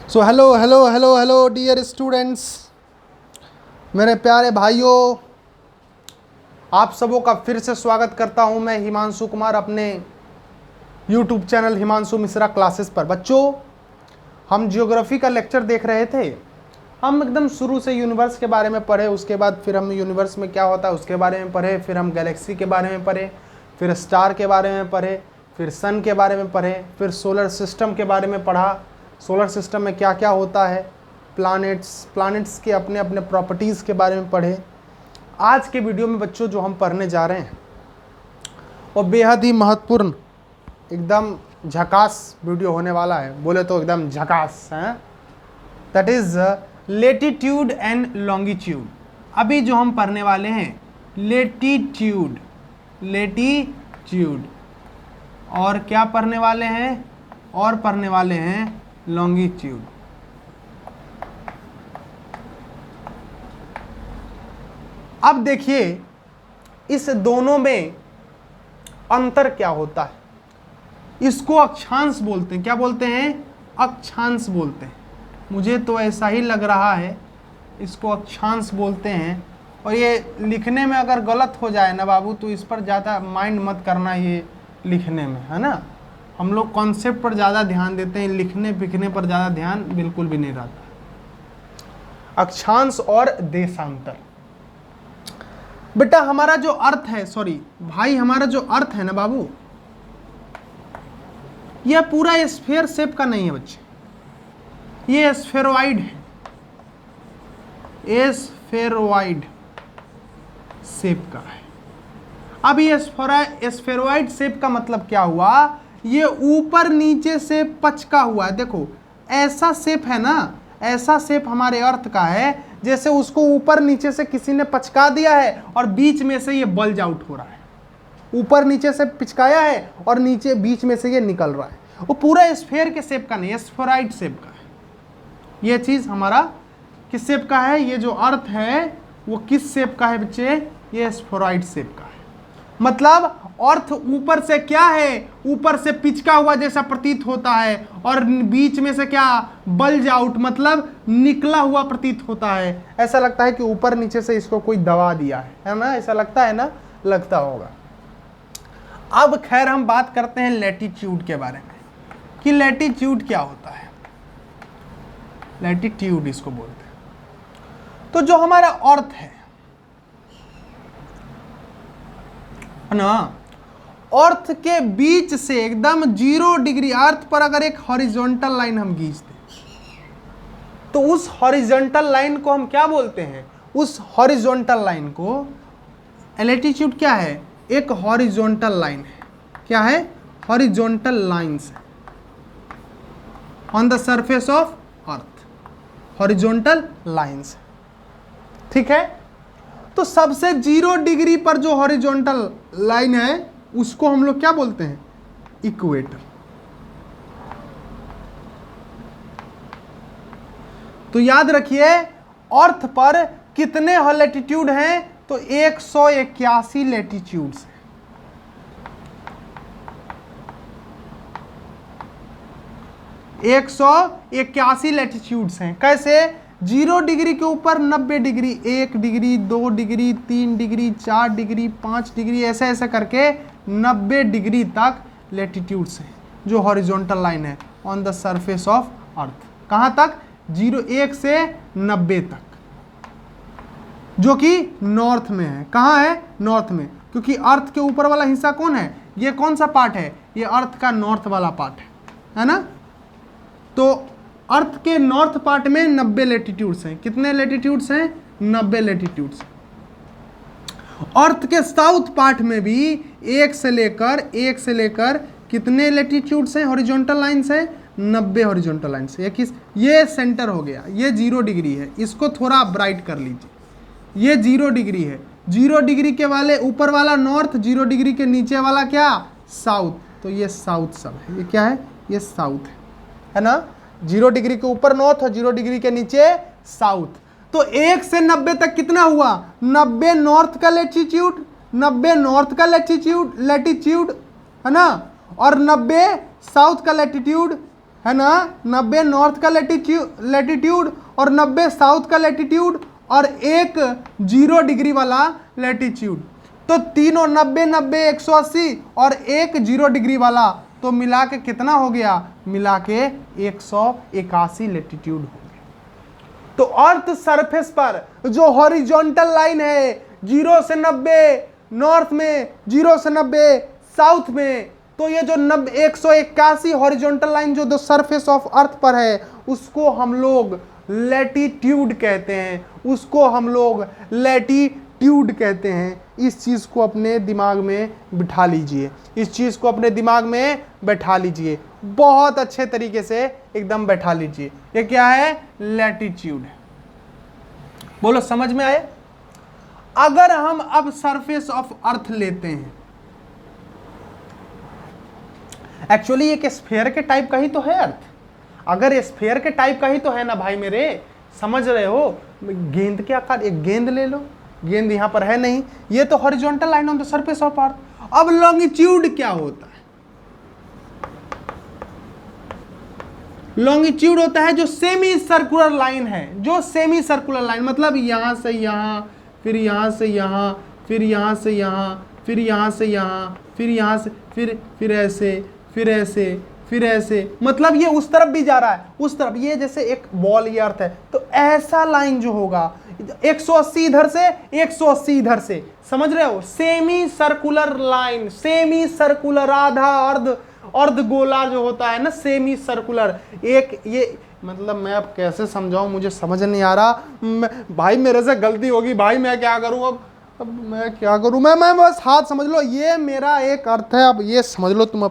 सो hello hello hello hello dear students, मेरे प्यारे भाइयों, आप सबों का फिर से स्वागत करता हूं मैं हिमांशु कुमार अपने YouTube channel Himanshu Mishra classes पर। बच्चों, हम जियोग्राफी का लेक्चर देख रहे थे। हम एकदम शुरू से यूनिवर्स के बारे में पढ़े, उसके बाद फिर हम यूनिवर्स में क्या होता है उसके बारे में पढ़े, फिर हम गैलेक्सी के बारे में पढ़े, फिर स्टार के बारे में पढ़े, फिर सन के बारे में पढ़े, फिर सोलर सिस्टम के बारे में पढ़ा। सोलर सिस्टम में क्या क्या होता है, प्लैनेट्स के अपने अपने प्रॉपर्टीज़ के बारे में पढ़े। आज के वीडियो में बच्चों जो हम पढ़ने जा रहे हैं वो बेहद ही महत्वपूर्ण, एकदम झकास वीडियो होने वाला है। बोले तो एकदम झकास है। That is latitude and longitude. अभी जो हम पढ़ने वाले हैं लेटीट्यूड और क्या पढ़ने वाले हैं, और पढ़ने वाले हैं लॉन्गिट्यूड। अब देखिए इस दोनों में अंतर क्या होता है। इसको अक्षांश बोलते हैं। क्या बोलते हैं? अक्षांश बोलते हैं। मुझे तो ऐसा ही लग रहा है, इसको अक्षांश बोलते हैं। और ये लिखने में अगर गलत हो जाए ना बाबू, तो इस पर ज़्यादा माइंड मत करना। ये लिखने में है ना, हम लोग कॉन्सेप्ट पर ज़्यादा ध्यान देते हैं, लिखने लिखने पर ज़्यादा ध्यान बिल्कुल भी नहीं रहता। अक्षांश और देशांतर। बेटा हमारा जो अर्थ है, सॉरी भाई, हमारा जो अर्थ है ना बाबू, यह पूरा स्फीयर शेप का नहीं है बच्चे, ये स्फेरॉइड है, स्फेरॉइड शेप का है। अब ये स्फेरॉइड शेप का मतलब क्या हुआ, ये ऊपर नीचे से पचका हुआ है। देखो ऐसा शेप है ना, ऐसा शेप हमारे अर्थ का है जैसे उसको ऊपर नीचे से किसी ने पचका दिया है और बीच में से ये बल्ज आउट हो रहा है। ऊपर नीचे से पिचकाया है और नीचे बीच में से ये निकल रहा है। वो पूरा स्फेयर के शेप का नहीं है, स्फेरॉइड शेप का है। ये चीज हमारा किस शेप का है, ये जो अर्थ है वो किस शेप का है बच्चे, ये स्फेरॉइड शेप का है। मतलब अर्थ ऊपर से क्या है, ऊपर से पिचका हुआ जैसा प्रतीत होता है और बीच में से क्या, बल्ज आउट, मतलब निकला हुआ प्रतीत होता है। ऐसा लगता है कि ऊपर नीचे से इसको कोई दबा दिया है ना, ऐसा लगता है ना, लगता होगा। अब खैर हम बात करते हैं लैटिट्यूड के बारे में कि लैटिट्यूड क्या होता है। लैटिट्यूड इसको बोलते हैं। तो जो हमारा अर्थ है ना, अर्थ के बीच से एकदम 0 डिग्री, अर्थ पर अगर एक हॉरिजॉन्टल लाइन हम खींच दें तो उस हॉरिजॉन्टल लाइन को हम क्या बोलते हैं, उस हॉरिजॉन्टल लाइन को, लैटिट्यूड क्या है, एक हॉरिजॉन्टल लाइन है। क्या है? Horizontal lines on the surface of earth, horizontal lines. ठीक है, तो सबसे 0 डिग्री पर जो हॉरिजॉन्टल लाइन है उसको हम लोग क्या बोलते हैं, इक्वेटर। तो याद रखिए अर्थ पर कितने लैटिट्यूड हैं, तो 181 लैटिट्यूड्स हैं। 181 लैटिट्यूड्स हैं। कैसे? 0 डिग्री के ऊपर 90 degree, 1 degree, 2 degree, 3 degree, 4 degree, 5 degree, ऐसे ऐसे करके 90 डिग्री तक लैटिट्यूड्स हैं जो हॉरिजॉन्टल लाइन है on the surface of earth. कहाँ तक? 1 से 90 तक, जो कि नॉर्थ में है। कहाँ है? नॉर्थ में, क्योंकि अर्थ के ऊपर वाला हिस्सा कौन है, ये कौन सा पार्ट है, ये अर्थ का नॉर्थ वाला पार्ट है ना। तो अर्थ के नॉर्थ पार्ट में 90 लैटिट्यूड्स हैं। कितने लैटिट्यूड्स हैं? 90 लैटिट्यूड्स। अर्थ के साउथ पार्ट में भी 1 से लेकर कितने लैटिट्यूड्स हैं, हॉरिजॉन्टल लाइंस हैं, 90 हॉरिजॉन्टल लाइंस। ये सेंटर हो गया, ये 0 डिग्री है, इसको थोड़ा ब्राइट कर लीजिए। ये 0 डिग्री है, 0 डिग्री के वाले ऊपर वाला नॉर्थ, 0 डिग्री के नीचे वाला क्या, साउथ। तो ये साउथ सब है, ये क्या है, ये साउथ है ना। 0 डिग्री के ऊपर नॉर्थ और 0 डिग्री के नीचे साउथ। तो 1 से 90 तक कितना हुआ, 90 नॉर्थ का लैटिट्यूड, 90 नॉर्थ का लैटिट्यूड है ना, और 90 साउथ का लैटिट्यूड, है ना, 90 नॉर्थ का लैटिट्यूड और 90 साउथ का लैटिट्यूड और एक 0 डिग्री वाला लैटिट्यूड। तो तीनों 90 90 180 और एक 0 डिग्री वाला, तो मिला के कितना हो गया, मिला के 181 लैटिट्यूड हो गया। तो अर्थ सरफेस पर जो हॉरिजॉन्टल लाइन है 0 से 90 नॉर्थ में, 0 से 90 साउथ में, तो ये जो 181 हॉरिजॉन्टल लाइन जो सरफेस ऑफ अर्थ पर है उसको हम लोग लैटिट्यूड कहते हैं, उसको हम लोग लैटिट्यूड कहते हैं। इस चीज को अपने दिमाग में बिठा लीजिए, इस चीज को अपने दिमाग में बैठा लीजिए, बहुत अच्छे तरीके से एकदम बैठा लीजिए। ये क्या है, लैटिट्यूड है। बोलो समझ में आए। अगर हम अब सरफेस ऑफ अर्थ लेते हैं, एक्चुअली एक स्फीयर के टाइप का ही तो है अर्थ। अगर स्फीयर के टाइप का ही तो है ना भाई मेरे, समझ रहे हो, गेंद के आकार, एक गेंद ले लो, गेंद यहां पर है नहीं, ये तो horizontal line on the surface of earth. अब लॉन्गिट्यूड क्या होता है, लॉन्गिट्यूड होता है जो सेमी सर्कुलर लाइन है, जो सेमी सर्कुलर लाइन मतलब यहां से यहां, फिर यहां से यहां, फिर यहां से यहां, फिर यहां से यहां, फिर यहां से फिर ऐसे, फिर ऐसे, फिर ऐसे, मतलब ये उस तरफ भी जा रहा है, उस तरफ, ये जैसे एक बॉल ये अर्थ है, तो ऐसा लाइन जो होगा 180 इधर से 180 इधर से, समझ रहे हो, semi circular line, semi circular, आधा अर्ध, अर्ध गोला जो होता है ना, सेमी सर्कुलर। एक ये मतलब मैं अब कैसे समझाऊं, मुझे समझ नहीं आ रहा, भाई मेरे से गलती होगी भाई, मैं क्या करूं अब मैं क्या करूं, मैं बस हाथ समझ लो, ये मेरा एक अर्थ है, अब ये समझ लो तुम।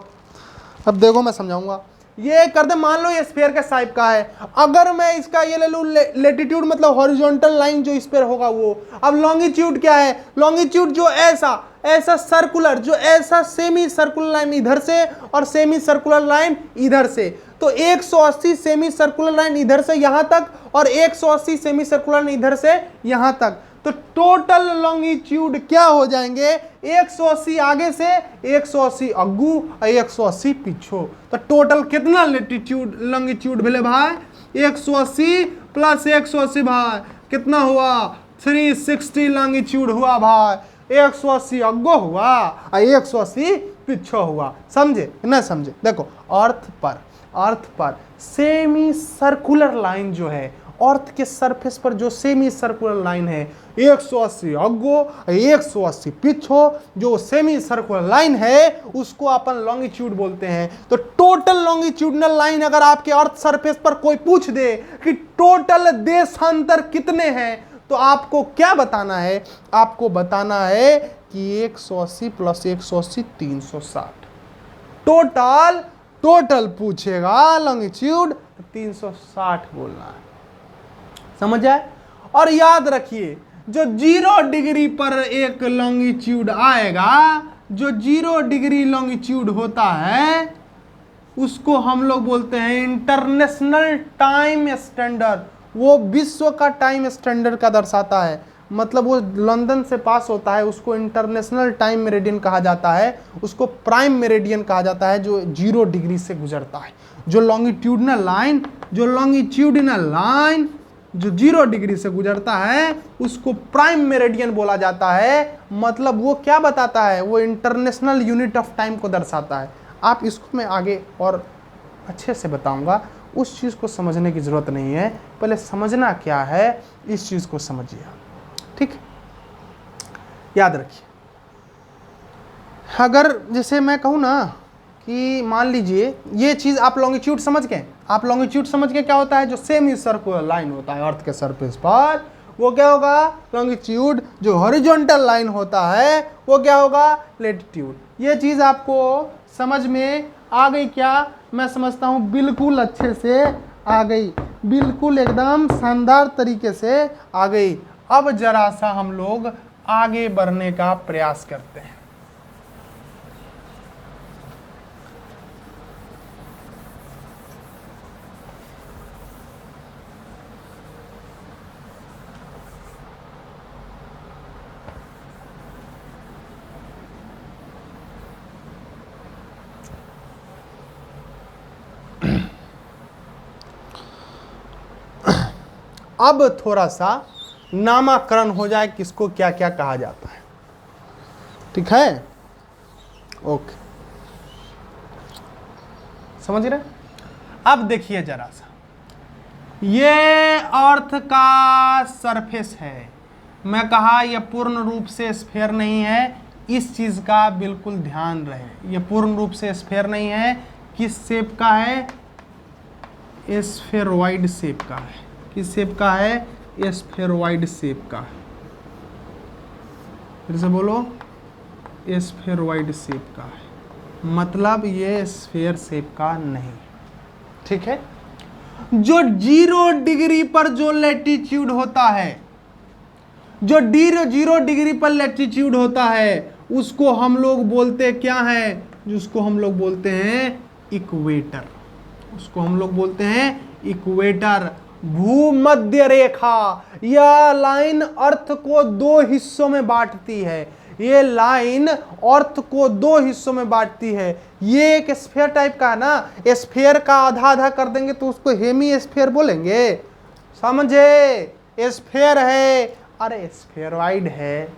अब देखो मैं समझाऊंगा, ये कर दे, मान लो ये स्फीयर के टाइप का है, अगर मैं इसका ये ले लूं लैटिट्यूड मतलब हॉरिजॉन्टल लाइन जो इस पर होगा वो। अब लॉन्गिट्यूड क्या है, लॉन्गिट्यूड जो ऐसा सर्कुलर, जो ऐसा सेमी सर्कुलर लाइन इधर से और सेमी सर्कुलर लाइन इधर से, तो 180 सेमी सर्कुलर लाइन इधर से यहां तक और 180 सेमी सर्कुलर लाइन इधर से यहां तक, तो टोटल लॉन्गिट्यूड क्या हो जाएंगे, 180 आगे से, 180 अग्गू और 180 पीछो। तो टोटल कितना लैटिट्यूड लॉन्गिट्यूड भेले भाई, 180 प्लस 180 भाई कितना हुआ, 360 लॉन्गिट्यूड हुआ भाई, 180 अग्गो हुआ और 180 पीछो हुआ। समझे ना, समझे। देखो अर्थ पर सेमी सर्कुलर लाइन जो है, अर्थ के सरफेस पर जो सेमी सर्कुलर लाइन है 180 अग्गो 180 पीछो, जो सेमी सर्कुलर लाइन है उसको अपन लॉन्गिट्यूड बोलते हैं। तो टोटल लॉन्गिट्यूडनल लाइन अगर आपके अर्थ सरफेस पर कोई पूछ दे कि टोटल देशांतर कितने हैं, तो आपको क्या बताना है, आपको बताना है कि 180 प्लस 180 360। टोटल पूछेगा लॉन्गिट्यूड 360 बोलना है, समझ आए। और याद रखिए जो 0 डिग्री पर एक लॉन्गिट्यूड आएगा, जो 0 डिग्री लॉन्गिट्यूड होता है उसको हम लोग बोलते हैं इंटरनेशनल टाइम स्टैंडर्ड। वो विश्व का टाइम स्टैंडर्ड का दर्शाता है, मतलब वो लंदन से पास होता है, उसको इंटरनेशनल टाइम मेरिडियन कहा जाता है, उसको प्राइम मेरिडियन कहा जाता है जो 0 डिग्री से गुजरता है। जो लॉन्गिट्यूडनल लाइन जो 0 डिग्री से गुजरता है उसको प्राइम मेरिडियन बोला जाता है। मतलब वो क्या बताता है, वो इंटरनेशनल यूनिट ऑफ टाइम को दर्शाता है। आप इसको मैं आगे और अच्छे से बताऊंगा, उस चीज़ को समझने की ज़रूरत नहीं है, पहले समझना क्या है इस चीज़ को समझिए, ठीक। याद रखिए, अगर जैसे मैं कहूँ ना कि मान लीजिए ये चीज़ आप लॉन्गिट्यूड समझ के क्या होता है, जो सेमी सर्कुलर लाइन होता है अर्थ के सरफेस पर वो क्या होगा लॉन्गिट्यूड, जो हॉरिजॉन्टल लाइन होता है वो क्या होगा लैटिट्यूड। ये चीज़ आपको समझ में आ गई क्या? मैं समझता हूँ बिल्कुल अच्छे से आ गई, बिल्कुल एकदम शानदार तरीके से आ गई। अब जरा सा हम लोग आगे बढ़ने का प्रयास करते हैं। अब थोड़ा सा नामकरण हो जाए किसको क्या क्या कहा जाता है। ठीक है, ओके, समझ रहे। अब देखिए जरा सा, ये अर्थ का सरफेस है। मैं कहा यह पूर्ण रूप से स्फेयर नहीं है, इस चीज का बिल्कुल ध्यान रहे। यह पूर्ण रूप से स्फेयर नहीं है, किस शेप का है, स्फेरॉइड शेप का है। किस शेप का है, स्फेरॉइड शेप का है। फिर से बोलो, स्फेरॉइड शेप का है, मतलब ये स्फेयर शेप का नहीं। ठीक है, जो 0 डिग्री पर जो लैटिट्यूड होता है, जो 0 डिग्री पर लैटिट्यूड होता है, उसको हम लोग बोलते क्या है, जिसको हम लोग बोलते हैं इक्वेटर। उसको हम लोग बोलते हैं इक्वेटर। भूमध्य रेखा, यह लाइन अर्थ को 2 हिस्सों में बांटती है। ये लाइन अर्थ को 2 हिस्सों में बांटती है। ये एक स्फेयर टाइप का है ना, स्फेयर का आधा आधा कर देंगे तो उसको हेमी स्फेयर बोलेंगे, समझे। स्फेयर है, अरे स्फेरॉइड है,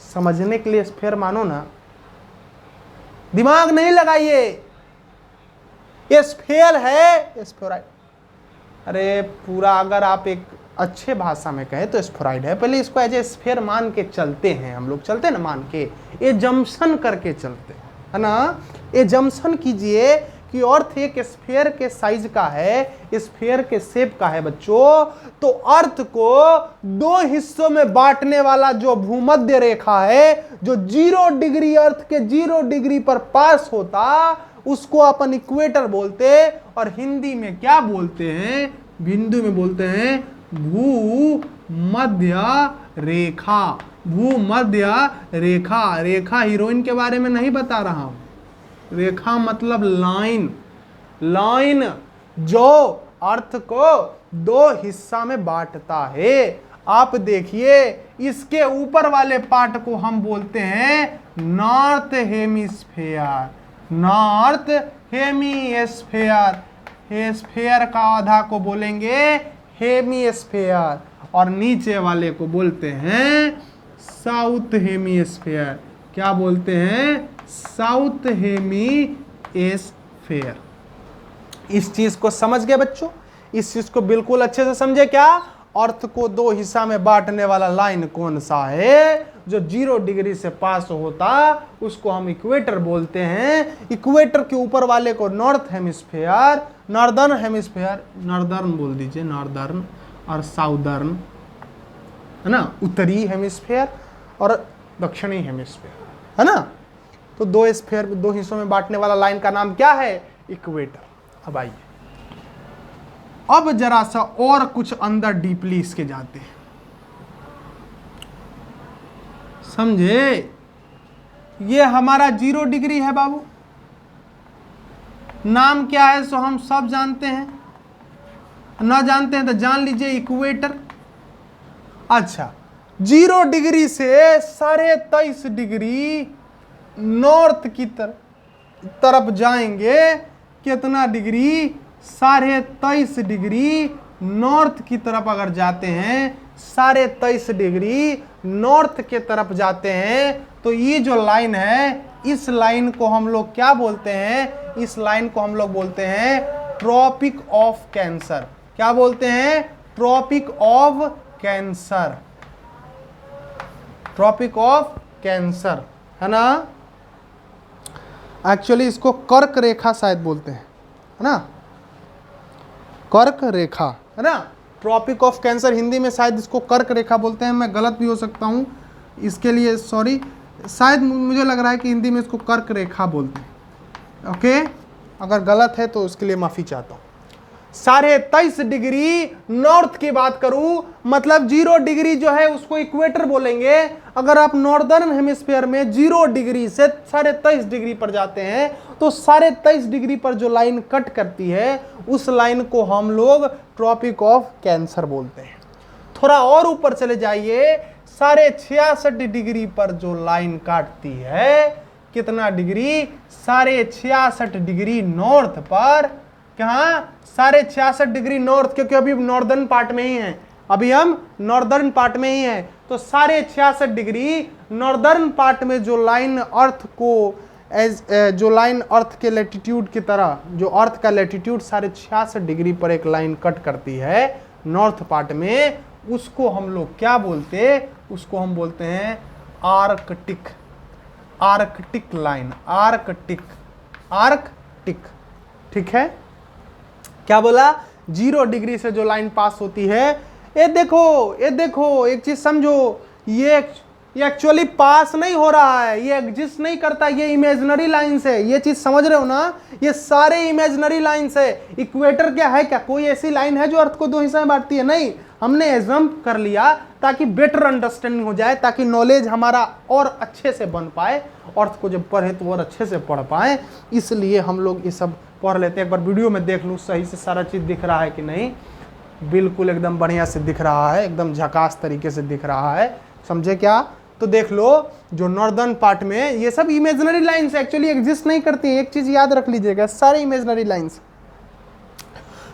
समझने के लिए स्फेयर मानो ना, दिमाग नहीं लगाइए। ये स्फेयर है, स्फेरॉइड। अरे पूरा अगर आप एक अच्छे भाषा में कहे तो स्फेरॉइड है। पहले इसको एज ए स्फेयर मान के चलते हैं हम लोग, चलते हैं ना मान के, ये जम्पशन करके चलते हैं, है ना। ये जम्पशन कीजिए कि अर्थ एक स्फेयर के साइज का है, स्फेयर के शेप का है बच्चों, तो अर्थ को 2 हिस्सों में बांटने वाला जो भूमध्य रेखा है, जो 0 डिग्री अर्थ के 0 डिग्री पर पास होता, उसको अपन इक्वेटर बोलते। और हिंदी में क्या बोलते हैं, हिंदी में बोलते हैं भूमध्य रेखा। भूमध्य रेखा, रेखा हीरोइन के बारे में नहीं बता रहा हूं। रेखा मतलब लाइन, लाइन जो अर्थ को 2 हिस्सा में बांटता है। आप देखिए, इसके ऊपर वाले पार्ट को हम बोलते हैं नॉर्थ हेमिस्फेयर। नॉर्थ हेमिस्फेयर, हेस्फेयर का आधा को बोलेंगे हेमिस्फेयर, और नीचे वाले को बोलते हैं साउथ हेमिस्फेयर। क्या बोलते हैं, साउथ हेमिस्फेयर। इस चीज को समझ गए बच्चों, इस चीज को बिल्कुल अच्छे से समझे। क्या अर्थ को 2 हिस्सा में बांटने वाला लाइन कौन सा है, जो 0 डिग्री से पास होता, उसको हम इक्वेटर बोलते हैं। इक्वेटर के ऊपर वाले को north hemisphere, northern hemisphere, northern बोल दीजिए, नॉर्दर्न, और साउदर्न, है ना, उत्तरी हेमिस्फेयर और दक्षिणी हेमिस्फेयर, है ना। तो 2 स्फेयर 2 हिस्सों में बांटने वाला लाइन का नाम क्या है, इक्वेटर। अब आइए, अब जरा सा और कुछ अंदर डीपली इसके जाते हैं, समझे। ये हमारा 0 डिग्री है बाबू, नाम क्या है सो हम सब जानते हैं, ना जानते हैं तो जान लीजिए, इक्वेटर। अच्छा, 0 डिग्री से 23.5 डिग्री नॉर्थ की तरफ जाएंगे। कितना डिग्री, 23.5 डिग्री नॉर्थ की तरफ अगर जाते हैं, 23.5 डिग्री नॉर्थ के तरफ जाते हैं, तो ये जो लाइन है, इस लाइन को हम लोग क्या बोलते हैं, इस लाइन को हम लोग बोलते हैं ट्रॉपिक ऑफ कैंसर। क्या बोलते हैं, tropic of cancer, tropic of cancer, है ना। एक्चुअली इसको कर्क रेखा शायद बोलते हैं, है ना, कर्क रेखा, है ना। ट्रॉपिक ऑफ कैंसर हिंदी में शायद इसको कर्क रेखा बोलते हैं, मैं गलत भी हो सकता हूँ, इसके लिए सॉरी। शायद मुझे लग रहा है कि हिंदी में इसको कर्क रेखा बोलते हैं। ओके, अगर गलत है तो उसके लिए माफी चाहता हूँ। 23.5 डिग्री नॉर्थ की बात करूं, मतलब 0 डिग्री जो है उसको इक्वेटर बोलेंगे। अगर आप नॉर्दर्न हेमिस्फीयर में 0 डिग्री से 23.5 डिग्री पर जाते हैं, तो 23.5 डिग्री पर जो लाइन कट करती है, उस लाइन को हम लोग ट्रॉपिक ऑफ कैंसर बोलते हैं। थोड़ा और ऊपर चले जाइए, 66.5 डिग्री पर जो लाइन काटती है, कितना डिग्री, 66.5 डिग्री नॉर्थ पर। कहाँ, 66.5 डिग्री नॉर्थ, क्योंकि अभी नॉर्दर्न पार्ट में ही है, अभी हम नॉर्दर्न पार्ट में ही हैं, तो सारे 66 डिग्री नॉर्दर्न पार्ट में जो लाइन अर्थ को जो लाइन अर्थ के लैटिट्यूड की तरह, जो अर्थ का लैटिट्यूड सारे 66 डिग्री पर एक लाइन कट करती है नॉर्थ पार्ट में, उसको हम लोग क्या बोलते, उसको हम बोलते हैं Arctic, Arctic line, Arctic, Arctic. ठीक है, क्या बोला, 0 डिग्री से जो लाइन पास होती है, ये देखो, ये देखो, एक चीज समझो, ये एक्चुअली पास नहीं हो रहा है, ये एग्जिस्ट नहीं करता, ये इमेजिनरी लाइंस है, ये चीज समझ रहे हो ना, ये सारे इमेजिनरी लाइंस है। इक्वेटर क्या है, क्या कोई ऐसी लाइन है जो अर्थ को 2 हिस्से में बांटती है? नहीं, हमने एजम्प कर लिया ताकि बेटर अंडरस्टैंडिंग हो जाए, ताकि नॉलेज हमारा और अच्छे से बन पाए, अर्थ को जब पढ़े तो और अच्छे से पढ़ पाए, इसलिए हम लोग ये सब पढ़ लेते हैं। एक बार वीडियो में देख लूँ सही से सारा चीज दिख रहा है कि नहीं, बिल्कुल एकदम बढ़िया से दिख रहा है, एकदम झकास तरीके से दिख रहा है, समझे क्या? तो देख लो, जो नॉर्दर्न पार्ट में ये सब इमेजिनरी लाइंस एक्चुअली एग्जिस्ट नहीं करती है, एक चीज याद रख लीजिएगा, सारे इमेजिनरी लाइंस।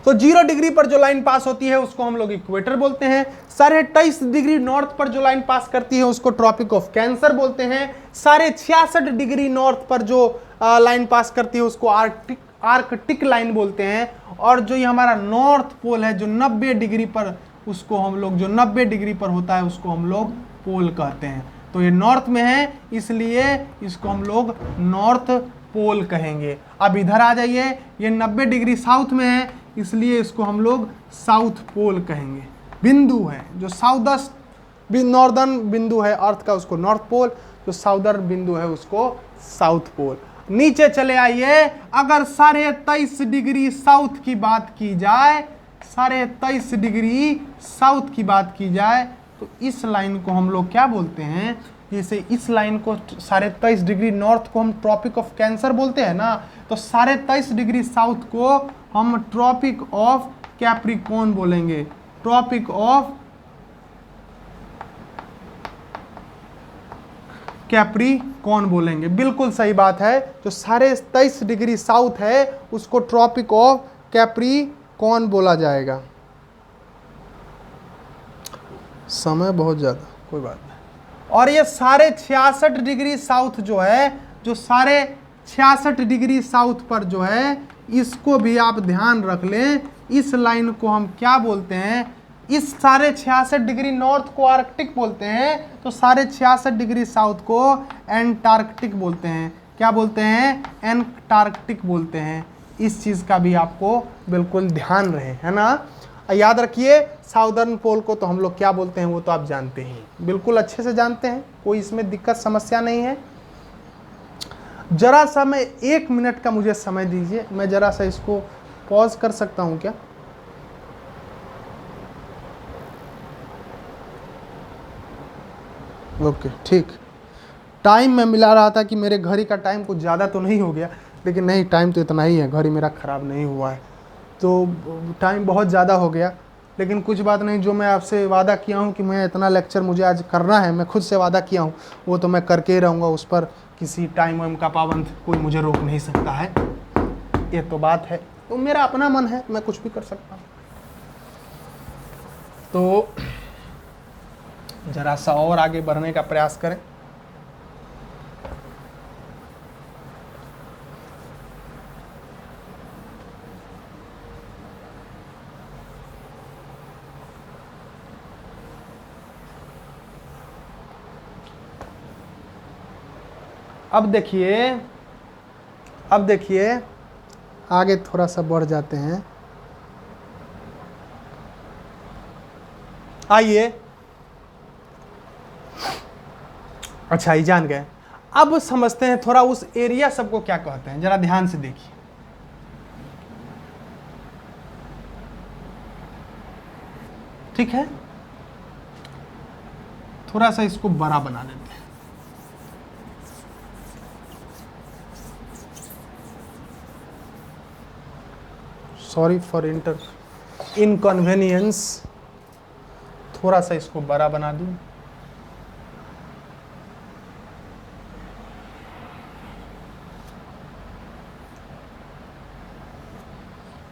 तो 0 डिग्री पर जो लाइन पास होती है उसको हम लोग इक्वेटर बोलते हैं। 23.5 डिग्री नॉर्थ पर जो लाइन पास करती है उसको ट्रॉपिक ऑफ कैंसर बोलते हैं। 66.5 डिग्री नॉर्थ पर जो लाइन पास करती है उसको आर्कटिक, आर्कटिक लाइन बोलते हैं। और जो ये हमारा नॉर्थ पोल है जो 90 डिग्री पर, उसको हम लोग, जो 90 डिग्री पर होता है उसको हम लोग पोल कहते हैं। तो ये नॉर्थ में है इसलिए इसको हम लोग नॉर्थ पोल कहेंगे। अब इधर आ जाइए, ये 90 डिग्री साउथ में है इसलिए इसको हम लोग साउथ पोल कहेंगे। बिंदु है जो साउदर्न नॉर्दर्न बिंदु है अर्थ का उसको नॉर्थ पोल, जो साउदर्न बिंदु है उसको साउथ पोल। नीचे चले आइए, अगर 23.5 डिग्री साउथ की बात की जाए, 23.5 डिग्री साउथ की बात की जाए तो इस लाइन को हम लोग क्या बोलते हैं? जैसे इस लाइन को 23.5 डिग्री नॉर्थ को हम ट्रॉपिक ऑफ कैंसर बोलते हैं ना, तो 23.5 डिग्री साउथ को हम ट्रॉपिक ऑफ कैप्रिकॉर्न बोलेंगे, ट्रॉपिक ऑफ कैप्रिकॉर्न बोलेंगे। बिल्कुल सही बात है, जो 23.5 डिग्री साउथ है उसको ट्रॉपिक ऑफ कैप्रिकॉर्न बोला जाएगा। समय बहुत ज्यादा, कोई बात नहीं। और ये 66 डिग्री साउथ जो है, जो 66 डिग्री साउथ पर जो है, इसको भी आप ध्यान रख लें। इस लाइन को हम क्या बोलते हैं? इस 66 डिग्री नॉर्थ को आर्कटिक बोलते हैं, तो 66 डिग्री साउथ को एंटार्कटिक बोलते हैं। क्या बोलते हैं? एंटार्कटिक बोलते हैं। इस चीज़ का भी आपको बिल्कुल ध्यान रहे, है ना। याद रखिए, साउदर्न पोल को तो हम लोग क्या बोलते हैं वो तो आप जानते हैं, बिल्कुल अच्छे से जानते हैं, कोई इसमें दिक्कत समस्या नहीं है। जरा सा मैं 1 मिनट का मुझे समय दीजिए, मैं जरा सा इसको पॉज कर सकता हूं क्या? ओके ठीक। टाइम मैं मिला रहा था कि मेरे घड़ी का टाइम कुछ ज़्यादा तो नहीं हो गया, लेकिन नहीं, टाइम तो इतना ही है, घड़ी मेरा ख़राब नहीं हुआ है, तो टाइम बहुत ज़्यादा हो गया। लेकिन कुछ बात नहीं, जो मैं आपसे वादा किया हूँ कि मैं इतना लेक्चर मुझे आज करना है, मैं खुद से वादा किया हूँ, वो तो मैं करके ही रहूँगा। उस पर किसी टाइम वाइम का पाबंद कोई मुझे रोक नहीं सकता है, ये तो बात है। तो मेरा अपना मन है, मैं कुछ भी कर सकता हूँ। तो ज़रा सा और आगे बढ़ने का प्रयास करें। अब देखिए आगे थोड़ा सा बढ़ जाते हैं। आइए, अच्छा ये जान गए, अब समझते हैं थोड़ा उस एरिया सबको क्या कहते हैं, जरा ध्यान से देखिए। ठीक है, थोड़ा सा इसको बड़ा बना देते हैं। सॉरी फॉर इनकन्वीनियंस, थोड़ा सा इसको बड़ा बना दूं।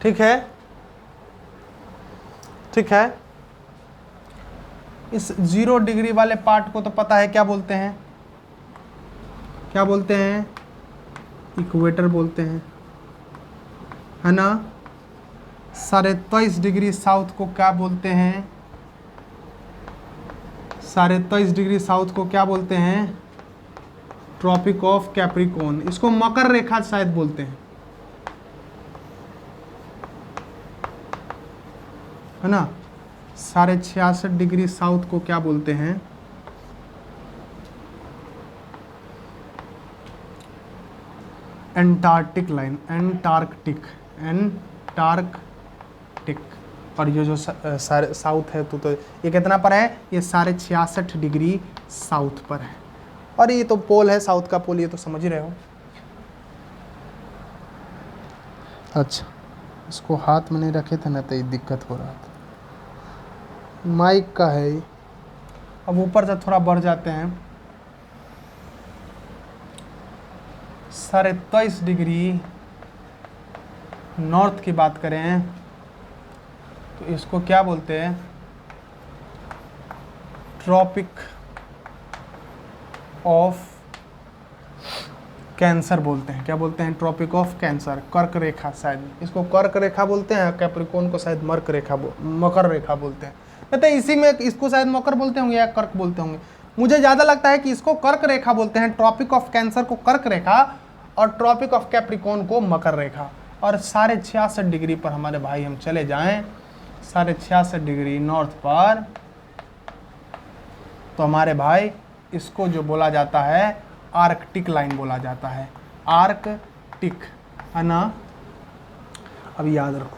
ठीक है, ठीक है। इस 0 डिग्री वाले पार्ट को तो पता है क्या बोलते हैं, क्या बोलते हैं, इक्वेटर बोलते हैं, है ना। 23.5 डिग्री साउथ को क्या बोलते हैं, 23.5 डिग्री साउथ को क्या बोलते हैं, ट्रॉपिक ऑफ कैप्रिकॉर्न। इसको मकर रेखा शायद बोलते हैं, है ना। 66.5 डिग्री साउथ को क्या बोलते हैं, एंटार्क्टिक लाइन, एंटार्क्टिक, एंटार्क्टिक। और ये जो साउथ है तो ये कितना पर है, ये 66.5 डिग्री साउथ पर है। और ये तो पोल है, साउथ का पोल, ये तो समझ ही रहे हो। अच्छा, इसको हाथ में नहीं रखे थे ना तो ये दिक्कत हो रहा था, माइक का है। अब ऊपर से थोड़ा बढ़ जाते हैं, 23.5 डिग्री नॉर्थ की बात करें तो इसको क्या बोलते हैं, ट्रॉपिक ऑफ कैंसर बोलते हैं। क्या बोलते हैं, ट्रॉपिक ऑफ कैंसर, कर्क रेखा, शायद इसको कर्क रेखा बोलते हैं, कैप्रिकॉर्न को शायद मकर रेखा बोलते हैं। तो इसी में इसको शायद मकर बोलते होंगे या कर्क बोलते होंगे, मुझे ज़्यादा लगता है कि इसको कर्क रेखा बोलते हैं, ट्रॉपिक ऑफ कैंसर को कर्क रेखा और ट्रॉपिक ऑफ कैप्रिकॉर्न को मकर रेखा। और 66.5 डिग्री पर हमारे भाई हम चले जाएं, 66.5 डिग्री नॉर्थ पर, तो हमारे भाई इसको जो बोला जाता है आर्कटिक लाइन बोला जाता है, आर्कटिक, है ना। अब याद रखो,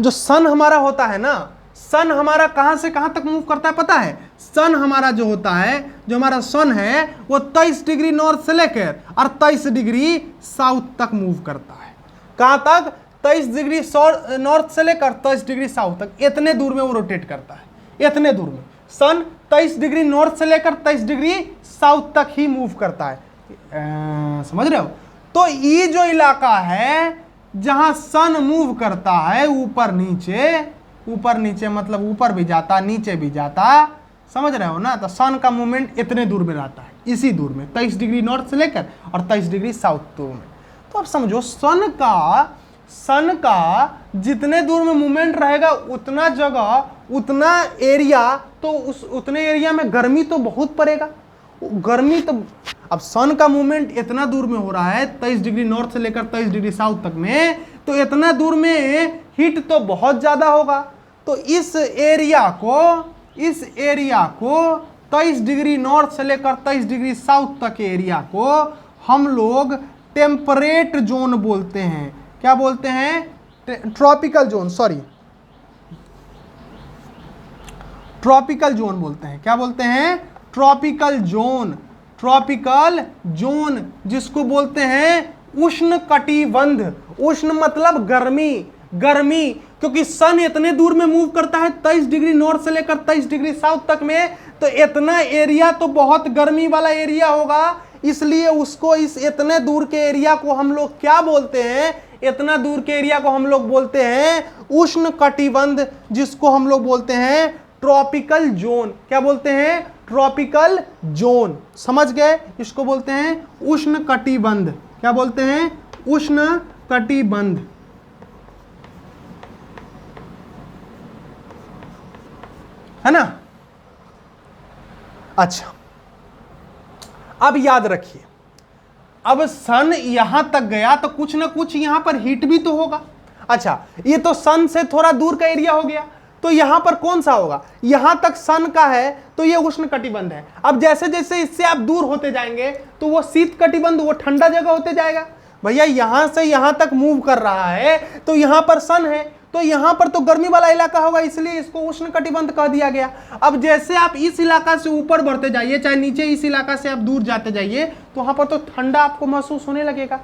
जो सन हमारा होता है ना, सन हमारा कहां से कहां तक मूव करता है पता है, सन हमारा जो होता है, जो हमारा सन है वो 23 डिग्री नॉर्थ से लेकर और 23 डिग्री साउथ तक मूव करता है। कहां तक, 23 डिग्री नॉर्थ से लेकर 23 डिग्री साउथ तक, इतने दूर में वो रोटेट करता है, इतने दूर में सन 23 डिग्री नॉर्थ से लेकर 23 डिग्री साउथ तक ही मूव करता है। समझ रहे हो। तो ये जो इलाका है जहां सन मूव करता है ऊपर नीचे मतलब ऊपर भी जाता नीचे भी जाता, समझ रहे हो ना। तो सन का मूवमेंट इतने दूर में रहता है, इसी दूर में 23 डिग्री नॉर्थ से लेकर और 23 डिग्री साउथ दूर में। तो अब समझो सन का जितने दूर में मूवमेंट रहेगा उतना जगह, उतना एरिया, तो उतने एरिया में गर्मी तो बहुत पड़ेगा, गर्मी तो। अब सन का मूवमेंट इतना दूर में हो रहा है 23 डिग्री नॉर्थ से लेकर 23 डिग्री साउथ तक में, तो इतना दूर में हीट तो बहुत ज्यादा होगा। तो इस एरिया को 23 डिग्री नॉर्थ से लेकर 23 डिग्री साउथ तक के एरिया को हम लोग टेम्परेट जोन बोलते हैं। क्या बोलते हैं, tropical zone, sorry tropical zone बोलते हैं। क्या बोलते हैं, ट्रॉपिकल जोन, जिसको बोलते हैं उष्ण कटिबंध। उष्ण मतलब गर्मी, क्योंकि सन इतने दूर में मूव करता है 23 डिग्री नॉर्थ से लेकर 23 डिग्री साउथ तक में, तो इतना एरिया तो बहुत गर्मी वाला एरिया होगा, इसलिए उसको इस इतने दूर के एरिया को हम लोग क्या बोलते हैं, इतना दूर के एरिया को हम लोग बोलते हैं उष्ण कटिबंध, जिसको हम लोग बोलते हैं ट्रॉपिकल जोन। क्या बोलते हैं, ट्रॉपिकल जोन, समझ गए। इसको बोलते हैं उष्ण कटिबंध। क्या बोलते हैं, उष्ण कटिबंध, है ना। अच्छा, अब याद रखिए, अब सन यहां तक गया तो कुछ ना कुछ यहां पर हीट भी तो होगा। अच्छा, ये तो सन से थोड़ा दूर का एरिया हो गया, तो यहां पर कौन सा होगा, यहां तक सन का है तो ये उष्ण कटिबंध है। अब जैसे जैसे इससे आप दूर होते जाएंगे तो वो शीत कटिबंध, वो ठंडा जगह होते जाएगा। भैया यहां से यहां तक मूव कर रहा है तो यहां पर सन है, तो यहां पर तो गर्मी वाला इलाका होगा, इसलिए इसको उष्ण कटिबंध कह दिया गया। अब जैसे आप इस इलाका से ऊपर बढ़ते जाइए, चाहे नीचे इस इलाका से आप दूर जाते जाइए, तो वहां पर तो ठंडा आपको महसूस होने लगेगा।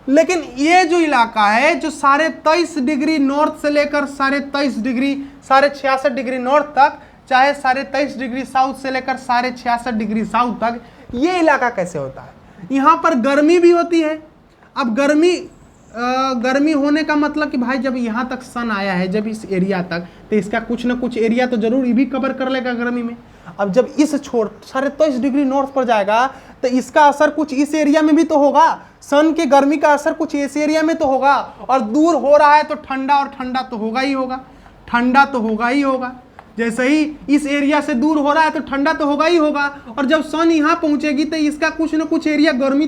लेकिन ये जो इलाका है जो 23.5 डिग्री नॉर्थ से लेकर 66.5 डिग्री नॉर्थ तक, चाहे 23.5 डिग्री साउथ से लेकर 66.5 डिग्री साउथ तक, ये इलाका कैसे होता है, यहां पर गर्मी भी होती है। अब गर्मी गर्मी होने का मतलब कि भाई जब यहाँ तक सन आया है, जब इस एरिया तक, तो इसका कुछ ना कुछ एरिया तो जरूर ये भी कवर कर लेगा गर्मी में। अब जब इस छोर 23.5 डिग्री नॉर्थ पर जाएगा तो इसका असर कुछ इस एरिया में भी तो होगा, सन के गर्मी का असर कुछ इस एरिया में तो होगा, और दूर हो रहा है तो ठंडा, और ठंडा तो होगा ही होगा, ठंडा तो होगा ही होगा। जैसे ही इस एरिया से दूर हो रहा है तो ठंडा तो होगा ही होगा, और जब सन यहाँ पहुंचेगी तो इसका कुछ ना कुछ एरिया गर्म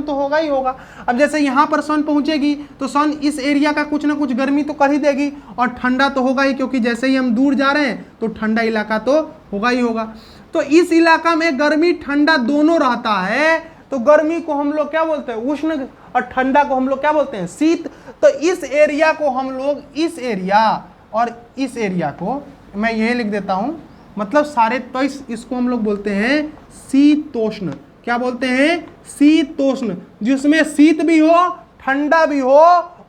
तो होगा ही होगा। अब जैसे यहाँ पर सन पहुंचेगी तो सन इस एरिया का कुछ ना कुछ गर्मी तो कर ही देगी, और ठंडा तो होगा ही, क्योंकि जैसे ही हम दूर जा रहे हैं तो ठंडा इलाका तो होगा ही होगा। तो इस इलाका में गर्मी ठंडा दोनों रहता है, तो गर्मी को हम लोग क्या बोलते हैं, उष्ण, और ठंडा को हम लोग क्या बोलते हैं, शीत। तो इस एरिया को हम लोग, इस एरिया और इस एरिया को मैं ये लिख देता हूं, मतलब 23.5, इसको हम लोग बोलते हैं शीतोष्ण। क्या बोलते हैं, शीतोष्ण, जिसमें शीत भी हो, ठंडा भी हो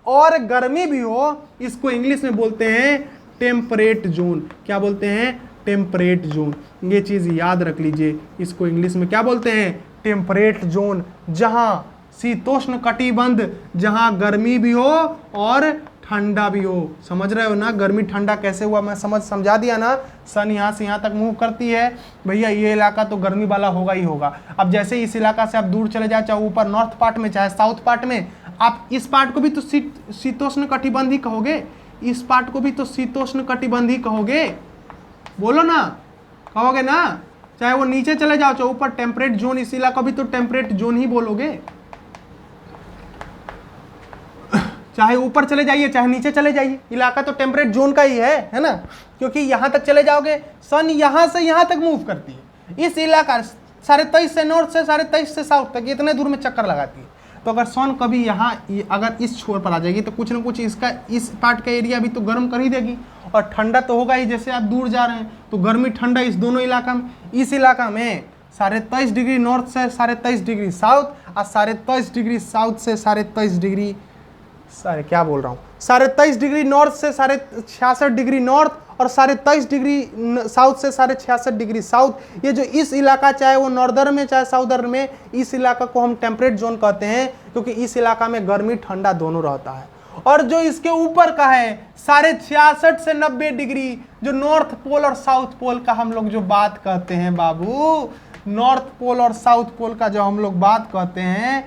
और गर्मी भी हो। इसको इंग्लिश में बोलते हैं टेम्परेट जोन। क्या बोलते हैं, टेम्परेट जोन। ये चीज याद रख लीजिए, इसको इंग्लिश में क्या बोलते हैं, टेम्परेट जोन। जहां शीतोष्ण कटिबंध, जहां गर्मी भी हो और ठंडा भी हो। समझ रहे हो ना, गर्मी ठंडा कैसे हुआ, मैं समझा दिया ना। सन यहाँ से यहाँ तक मूव करती है भैया, ये इलाका तो गर्मी वाला होगा ही होगा। अब जैसे इस इलाका से आप दूर चले जाए, चाहे ऊपर नॉर्थ पार्ट में चाहे साउथ पार्ट में, आप इस पार्ट को भी तो शीतोष्ण कटिबंध ही कहोगे, इस पार्ट को भी तो शीतोष्ण कटिबंध ही कहोगे, बोलो ना, कहोगे ना। चाहे वो नीचे चले जाओ चाहे ऊपर, टेम्परेट जोन, इस इलाका भी तो टेम्परेट जोन ही बोलोगे। चाहे ऊपर चले जाइए चाहे नीचे चले जाइए, इलाका तो टेम्परेट जोन का ही है ना, क्योंकि यहां तक चले जाओगे, सन यहां से यहां तक मूव करती है। इस इलाका 23.5 से नॉर्थ से 23.5 से साउथ तक इतने दूर में चक्कर लगाती है। तो अगर सन कभी यहाँ अगर इस छोर पर आ जाएगी तो कुछ ना कुछ इसका, इस पार्ट का एरिया भी तो गर्म कर ही देगी, और ठंडा तो होगा ही। जैसे आप दूर जा रहे हैं तो गर्मी ठंडा इस दोनों इलाका में। इस इलाका में 23.5 डिग्री नॉर्थ से 23.5 डिग्री साउथ, और 23.5 डिग्री साउथ से 23.5 डिग्री, क्या बोल रहा हूँ, 23.5 डिग्री नॉर्थ से 66 डिग्री नॉर्थ, और 23.5 डिग्री साउथ से 66 डिग्री साउथ। ये जो इस इलाका, चाहे वो नॉर्दर्न में चाहे साउदर्न में, इस इलाका को हम टेम्परेट जोन कहते हैं, क्योंकि इस इलाका में गर्मी ठंडा दोनों रहता है। और जो इसके ऊपर का है 66 से 90 डिग्री, जो नॉर्थ पोल और साउथ पोल का हम लोग जो बात कहते हैं बाबू, नॉर्थ पोल और साउथ पोल का जो हम लोग बात कहते हैं,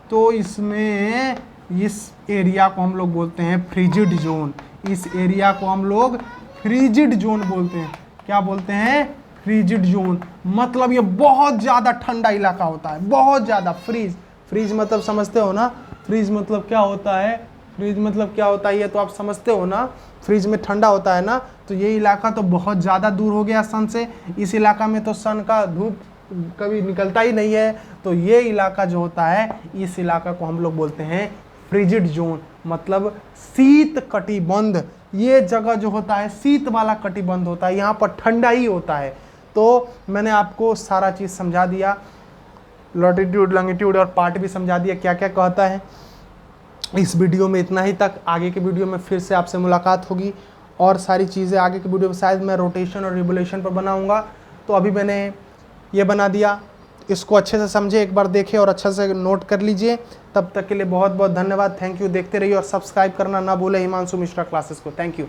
तो इसमें इस एरिया को हम लोग बोलते हैं फ्रिजिड जोन। इस एरिया को हम लोग फ्रिजिड जोन बोलते हैं। क्या बोलते हैं, फ्रिजिड जोन। मतलब ये बहुत ज़्यादा ठंडा इलाका होता है, बहुत ज़्यादा। फ्रीज मतलब समझते हो ना, फ्रीज मतलब क्या होता है, फ्रीज मतलब क्या होता है ये तो आप समझते हो ना, फ्रीज में ठंडा होता है ना। तो ये इलाका तो बहुत ज़्यादा दूर हो गया सन से, इस इलाका में तो सन का धूप कभी निकलता ही नहीं है। तो ये इलाका जो होता है, इस इलाका को हम लोग बोलते हैं फ्रिजिड जोन, मतलब शीत कटिबंध। ये जगह जो होता है शीत वाला कटिबंध होता है, यहाँ पर ठंडा ही होता है। तो मैंने आपको सारा चीज़ समझा दिया, लॉटिट्यूड, लॉन्गिट्यूड और पार्ट भी समझा दिया क्या क्या कहता है। इस वीडियो में इतना ही तक। आगे के वीडियो में फिर से आपसे मुलाकात होगी, और सारी चीज़ें आगे के वीडियो में शायद मैं रोटेशन और रिवोल्यूशन पर बनाऊँगा। तो अभी मैंने ये बना दिया, इसको अच्छे से समझे, एक बार देखें और अच्छे से नोट कर लीजिए। तब तक के लिए बहुत बहुत धन्यवाद, थैंक यू। देखते रहिए और सब्सक्राइब करना ना भूले हिमांशु मिश्रा क्लासेस को। Thank you.